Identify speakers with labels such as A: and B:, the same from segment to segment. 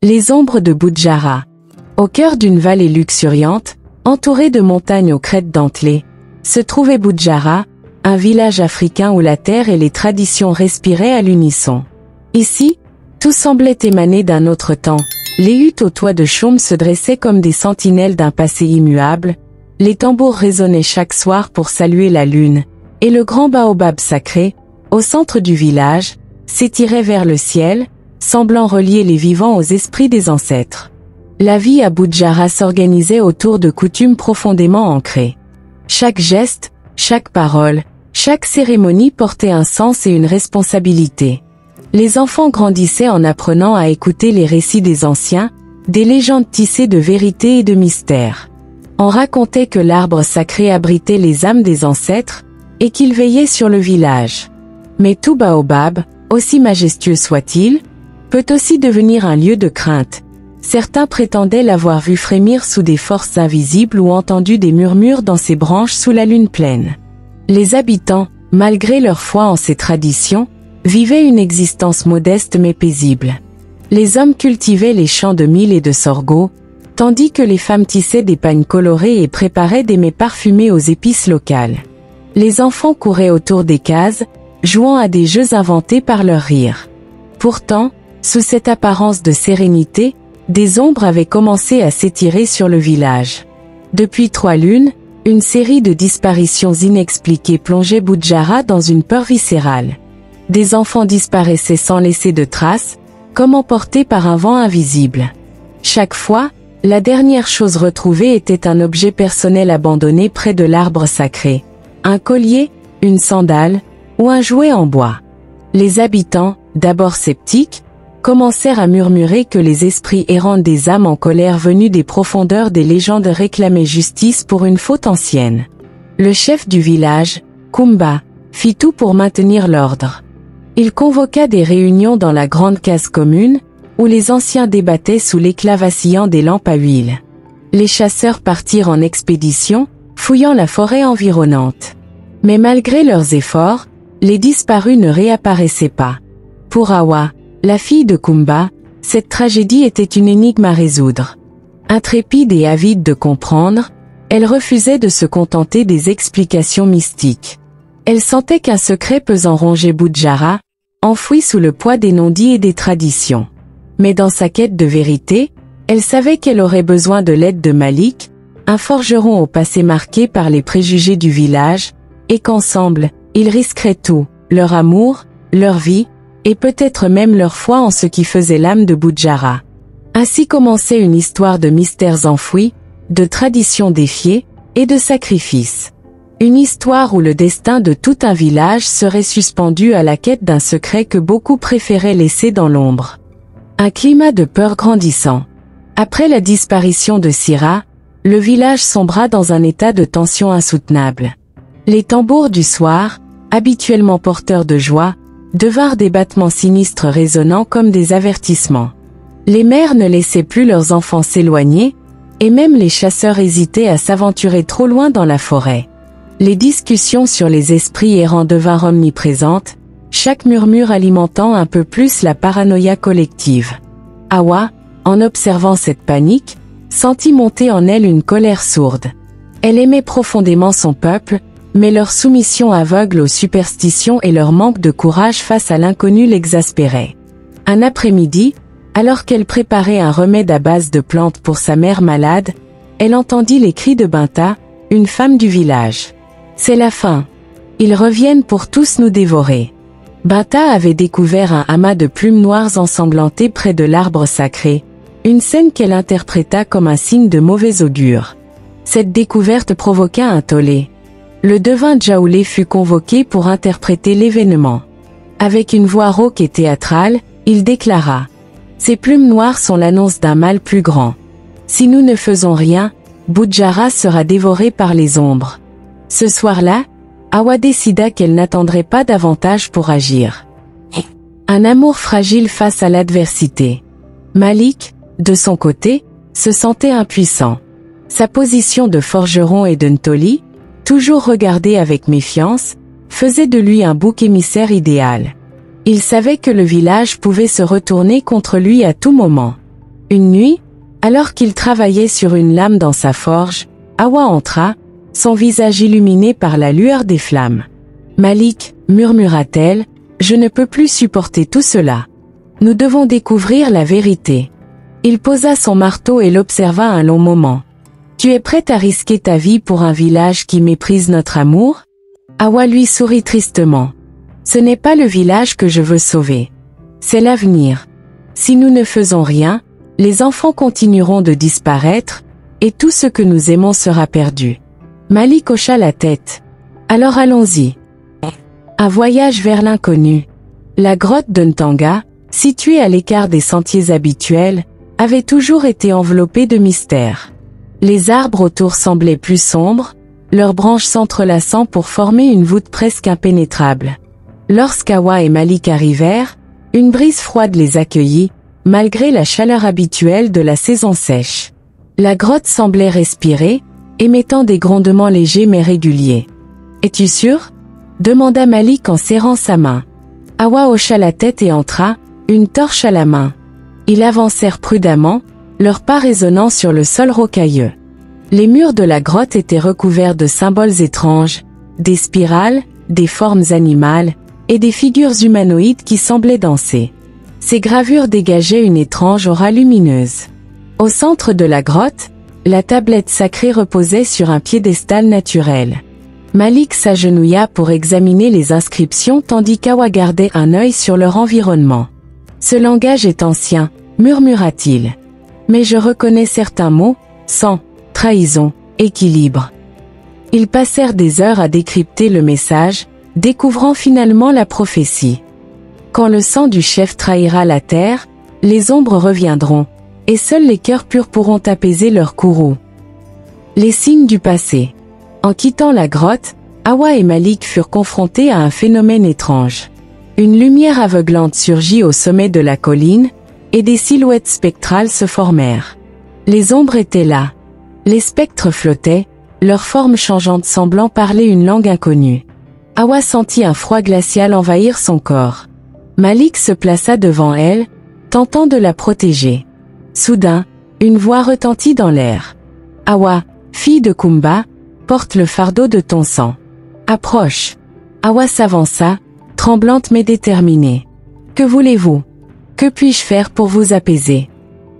A: Les ombres de Budjara. Au cœur d'une vallée luxuriante, entourée de montagnes aux crêtes dentelées, se trouvait Budjara, un village africain où la terre et les traditions respiraient à l'unisson. Ici, tout semblait émaner d'un autre temps. Les huttes aux toits de chaume se dressaient comme des sentinelles d'un passé immuable, les tambours résonnaient chaque soir pour saluer la lune, et le grand baobab sacré, au centre du village, s'étirait vers le ciel, semblant relier les vivants aux esprits des ancêtres. La vie à Budjara s'organisait autour de coutumes profondément ancrées. Chaque geste, chaque parole, chaque cérémonie portait un sens et une responsabilité. Les enfants grandissaient en apprenant à écouter les récits des anciens, des légendes tissées de vérité et de mystère. On racontait que l'arbre sacré abritait les âmes des ancêtres, et qu'il veillait sur le village. Mais tout baobab, aussi majestueux soit-il, peut aussi devenir un lieu de crainte. Certains prétendaient l'avoir vu frémir sous des forces invisibles ou entendu des murmures dans ses branches sous la lune pleine. Les habitants, malgré leur foi en ces traditions, vivaient une existence modeste mais paisible. Les hommes cultivaient les champs de mil et de sorgho, tandis que les femmes tissaient des pagnes colorées et préparaient des mets parfumés aux épices locales. Les enfants couraient autour des cases, jouant à des jeux inventés par leur rire. Pourtant, sous cette apparence de sérénité, des ombres avaient commencé à s'étirer sur le village. Depuis 3 lunes, une série de disparitions inexpliquées plongeait Budjara dans une peur viscérale. Des enfants disparaissaient sans laisser de traces, comme emportés par un vent invisible. Chaque fois, la dernière chose retrouvée était un objet personnel abandonné près de l'arbre sacré. Un collier, une sandale, ou un jouet en bois. Les habitants, d'abord sceptiques, commencèrent à murmurer que les esprits errants des âmes en colère venus des profondeurs des légendes réclamaient justice pour une faute ancienne. Le chef du village, Kumba, fit tout pour maintenir l'ordre. Il convoqua des réunions dans la grande case commune, où les anciens débattaient sous l'éclat vacillant des lampes à huile. Les chasseurs partirent en expédition, fouillant la forêt environnante. Mais malgré leurs efforts, les disparus ne réapparaissaient pas. Pour Awa, la fille de Kumba, cette tragédie était une énigme à résoudre. Intrépide et avide de comprendre, elle refusait de se contenter des explications mystiques. Elle sentait qu'un secret pesant rongeait Budjara, enfoui sous le poids des non-dits et des traditions. Mais dans sa quête de vérité, elle savait qu'elle aurait besoin de l'aide de Malik, un forgeron au passé marqué par les préjugés du village, et qu'ensemble, ils risqueraient tout, leur amour, leur vie, et peut-être même leur foi en ce qui faisait l'âme de Budjara. Ainsi commençait une histoire de mystères enfouis, de traditions défiées, et de sacrifices. Une histoire où le destin de tout un village serait suspendu à la quête d'un secret que beaucoup préféraient laisser dans l'ombre. Un climat de peur grandissant. Après la disparition de Sira, le village sombra dans un état de tension insoutenable. Les tambours du soir, habituellement porteurs de joie, devinrent des battements sinistres résonnant comme des avertissements. Les mères ne laissaient plus leurs enfants s'éloigner, et même les chasseurs hésitaient à s'aventurer trop loin dans la forêt. Les discussions sur les esprits errants devinrent omniprésentes, chaque murmure alimentant un peu plus la paranoïa collective. Awa, en observant cette panique, sentit monter en elle une colère sourde. Elle aimait profondément son peuple, mais leur soumission aveugle aux superstitions et leur manque de courage face à l'inconnu l'exaspérait. Un après-midi, alors qu'elle préparait un remède à base de plantes pour sa mère malade, elle entendit les cris de Binta, une femme du village. « C'est la fin. Ils reviennent pour tous nous dévorer. » Binta avait découvert un amas de plumes noires ensanglantées près de l'arbre sacré, une scène qu'elle interpréta comme un signe de mauvais augure. Cette découverte provoqua un tollé. Le devin Djaoulé fut convoqué pour interpréter l'événement. Avec une voix rauque et théâtrale, il déclara « Ces plumes noires sont l'annonce d'un mal plus grand. Si nous ne faisons rien, Budjara sera dévorée par les ombres. » Ce soir-là, Awa décida qu'elle n'attendrait pas davantage pour agir. Un amour fragile face à l'adversité. Malik, de son côté, se sentait impuissant. Sa position de forgeron et de Ntoli, toujours regardé avec méfiance, faisait de lui un bouc émissaire idéal. Il savait que le village pouvait se retourner contre lui à tout moment. Une nuit, alors qu'il travaillait sur une lame dans sa forge, Hawa entra, son visage illuminé par la lueur des flammes. « Malik, murmura-t-elle, je ne peux plus supporter tout cela. Nous devons découvrir la vérité. » Il posa son marteau et l'observa un long moment. « Tu es prête à risquer ta vie pour un village qui méprise notre amour ?» Hawa lui sourit tristement. « Ce n'est pas le village que je veux sauver. C'est l'avenir. Si nous ne faisons rien, les enfants continueront de disparaître, et tout ce que nous aimons sera perdu. » Malik hocha la tête. « Alors allons-y. » Un voyage vers l'inconnu. La grotte de Ntanga, située à l'écart des sentiers habituels, avait toujours été enveloppée de mystère. Les arbres autour semblaient plus sombres, leurs branches s'entrelaçant pour former une voûte presque impénétrable. Lorsqu'Hawa et Malik arrivèrent, une brise froide les accueillit, malgré la chaleur habituelle de la saison sèche. La grotte semblait respirer, émettant des grondements légers mais réguliers. « Es-tu sûr ?» demanda Malik en serrant sa main. Hawa hocha la tête et entra, une torche à la main. Ils avancèrent prudemment, leurs pas résonnant sur le sol rocailleux. Les murs de la grotte étaient recouverts de symboles étranges, des spirales, des formes animales, et des figures humanoïdes qui semblaient danser. Ces gravures dégageaient une étrange aura lumineuse. Au centre de la grotte, la tablette sacrée reposait sur un piédestal naturel. Malik s'agenouilla pour examiner les inscriptions tandis qu'Hawa gardait un œil sur leur environnement. « Ce langage est ancien, » murmura-t-il. « Mais je reconnais certains mots, sang, trahison, équilibre. » Ils passèrent des heures à décrypter le message, découvrant finalement la prophétie. Quand le sang du chef trahira la terre, les ombres reviendront, et seuls les cœurs purs pourront apaiser leur courroux. Les signes du passé. En quittant la grotte, Hawa et Malik furent confrontés à un phénomène étrange. Une lumière aveuglante surgit au sommet de la colline, et des silhouettes spectrales se formèrent. Les ombres étaient là. Les spectres flottaient, leurs formes changeantes semblant parler une langue inconnue. Hawa sentit un froid glacial envahir son corps. Malik se plaça devant elle, tentant de la protéger. Soudain, une voix retentit dans l'air. « Hawa, fille de Kumba, porte le fardeau de ton sang. Approche. » Hawa s'avança, tremblante mais déterminée. « Que voulez-vous? Que puis-je faire pour vous apaiser ?»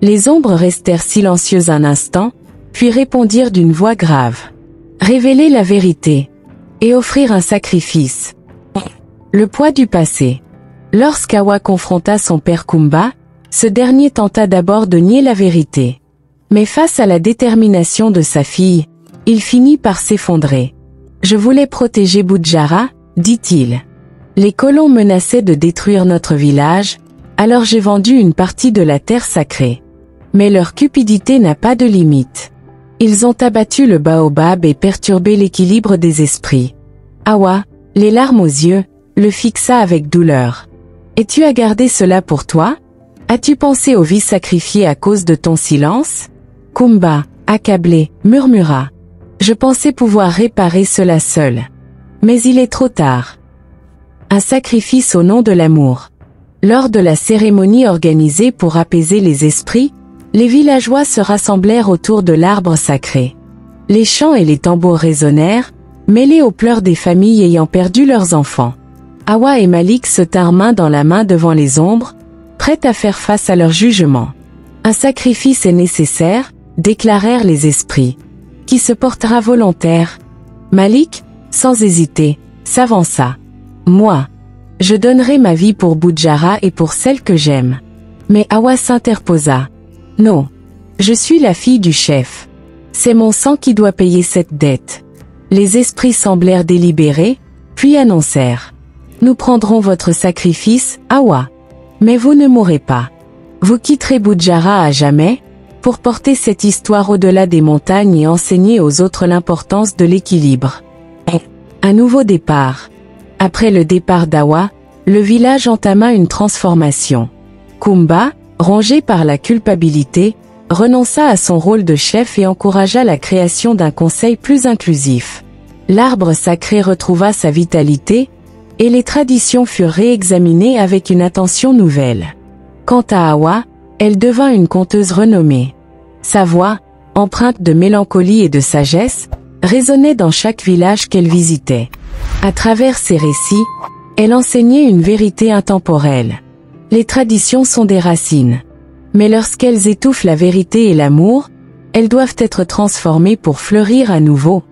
A: Les ombres restèrent silencieuses un instant, puis répondirent d'une voix grave. « Révéler la vérité. Et offrir un sacrifice. » Le poids du passé. Lorsqu'Hawa confronta son père Kumba, ce dernier tenta d'abord de nier la vérité. Mais face à la détermination de sa fille, il finit par s'effondrer. « Je voulais protéger Budjara, » dit-il. « Les colons menaçaient de détruire notre village, alors j'ai vendu une partie de la terre sacrée. Mais leur cupidité n'a pas de limite. Ils ont abattu le baobab et perturbé l'équilibre des esprits. » Hawa, les larmes aux yeux, le fixa avec douleur. « Et tu as gardé cela pour toi? As-tu pensé aux vies sacrifiées à cause de ton silence ?» Kumba, accablé, murmura. « Je pensais pouvoir réparer cela seul. Mais il est trop tard. » Un sacrifice au nom de l'amour. Lors de la cérémonie organisée pour apaiser les esprits, les villageois se rassemblèrent autour de l'arbre sacré. Les chants et les tambours résonnèrent, mêlés aux pleurs des familles ayant perdu leurs enfants. Hawa et Malik se tinrent main dans la main devant les ombres, prêts à faire face à leur jugement. « Un sacrifice est nécessaire », déclarèrent les esprits. « Qui se portera volontaire ?» Malik, sans hésiter, s'avança. « Moi. Je donnerai ma vie pour Budjara et pour celle que j'aime. » Mais Hawa s'interposa. « Non. Je suis la fille du chef. C'est mon sang qui doit payer cette dette. » Les esprits semblèrent délibérés, puis annoncèrent. « Nous prendrons votre sacrifice, Hawa. Mais vous ne mourrez pas. Vous quitterez Budjara à jamais, pour porter cette histoire au-delà des montagnes et enseigner aux autres l'importance de l'équilibre. » Un nouveau départ. Après le départ d'Hawa, le village entama une transformation. Kumba, rongé par la culpabilité, renonça à son rôle de chef et encouragea la création d'un conseil plus inclusif. L'arbre sacré retrouva sa vitalité, et les traditions furent réexaminées avec une attention nouvelle. Quant à Hawa, Elle devint une conteuse renommée. Sa voix, empreinte de mélancolie et de sagesse, résonnait dans chaque village qu'elle visitait. À travers ses récits, elle enseignait une vérité intemporelle. Les traditions sont des racines. Mais lorsqu'elles étouffent la vérité et l'amour, elles doivent être transformées pour fleurir à nouveau.